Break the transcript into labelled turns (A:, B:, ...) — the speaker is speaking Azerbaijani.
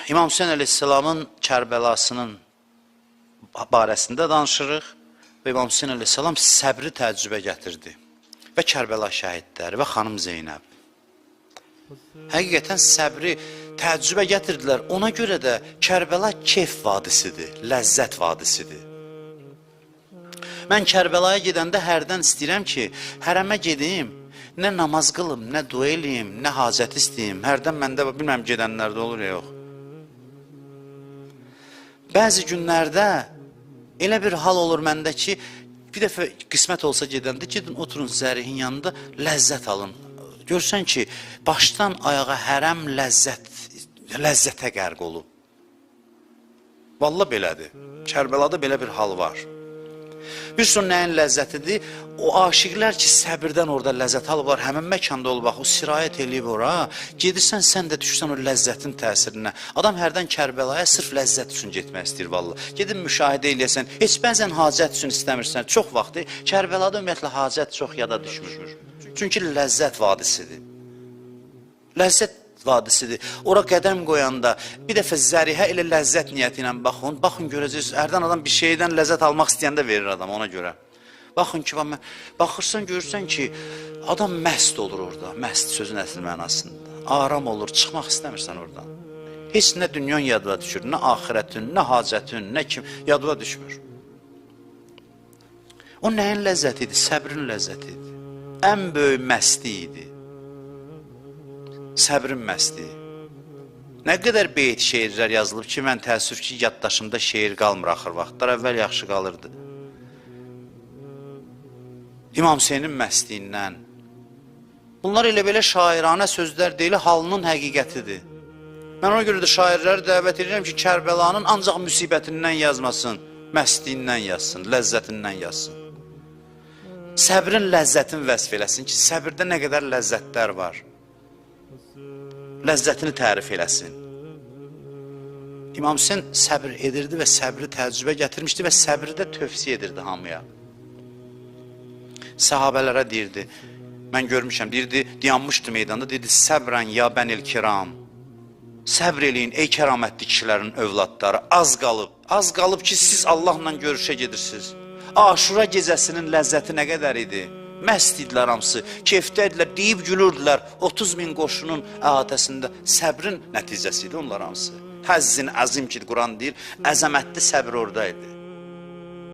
A: İmam Hüseyin əleyhissalamın Kərbəlasının barəsində danışırıq və İmam Hüseyin əleyhissalam səbri təcrübə gətirdi və Kərbəla şəhidləri və xanım Zeynəb. Həqiqətən səbri təcrübə gətirdilər. Ona görə də Kərbəla keyf vadisidir, ləzzət vadisidir. Mən Kərbəlaya gedəndə hərdən istəyirəm ki, hərəmə gedim, nə namaz qılım, nə dua eləyim, nə hacət istəyim. Hərdən məndə, bilməm gedənlərdə olur ya, yox. Bəzi günlərdə elə bir hal olur məndə ki, bir dəfə qismət olsa gedəndə, gedin oturun zərihin yanında, ləzzət alın. Görsən ki, başdan ayağa hərəm ləzzətə qərq olub. Vallahi belədir. Kərbəlada belə bir hal var. Bir son nəyin ləzzətidir? O aşiqlər ki, səbirdən orada ləzzət alıblar, həmin məkanda olub, o sirayət eləyib ora, gedirsən, sən də düşsən o ləzzətin təsirinə. Adam hərdən Kərbəlaya sırf ləzzət üçün getmək istəyir, vallahi. Gedin müşahidə eləyəsən, heç bəzən hacət üçün istəmirsən, çox vaxtı Kərbəlada ümumiyyətlə hacət çox yada düşmür. Çünki ləzzət vadisidir. Ləzzət vadisidir. Ora qədəm qoyanda bir dəfə zərihə elə ləzzət niyyəti ilə baxın görəcəksiniz. Hərdən adam bir şeydən ləzzət almaq istəyəndə verir adam ona görə. Baxın ki, baxırsan, görürsən ki, adam məst olur orada, məst sözün əsl mənasında. Aram olur, çıxmaq istəmirsən oradan. Heç nə dünyan yadına düşür, nə axirətin, nə hacətin, nə kim yadına düşmür. O nəyin ləzzəti idi? Səbrin ləzzəti idi. Ən böyük məsti idi. Səbrin məsti. Nə qədər beyt şeirlər yazılıb ki, mən təəssüf ki, yaddaşımda şeir qalmır axır vaxtlar, əvvəl yaxşı qalırdı. İmam Hüseynin məstiyindən. Bunlar elə belə şairanə sözlər deyil, halının həqiqətidir. Mən ona görə də şairləri dəvət edirəm ki, Kərbəlanın ancaq müsibətindən yazmasın, məstiyindən yazsın, ləzzətindən yazsın. Səbrin ləzzətini vəsf eləsin ki, səbirdə nə qədər ləzzətlər var. Ləzzətini tərif eləsin. İmam Hüseyin səbir edirdi və səbri təcrübə gətirmişdi və səbri də tövsiyə edirdi hamıya. Səhabələrə deyirdi, mən görmüşəm, deyirdi, dayanmışdı meydanda, deyirdi, səbrən ya bənil kiram, səbr eləyin ey kəramətli kişilərin övladları, az qalıb ki, siz Allahla görüşə gedirsiniz. Aşura gecəsinin ləzzəti nə qədər idi? Məst idilər hamısı, keyfdə idilər, deyib gülürdülər, 30.000 qoşunun əhatəsində səbrin nəticəsi idi onlar hamısı. Həzzin əzim ki, Quran deyir, əzəmətli səbir orada idi.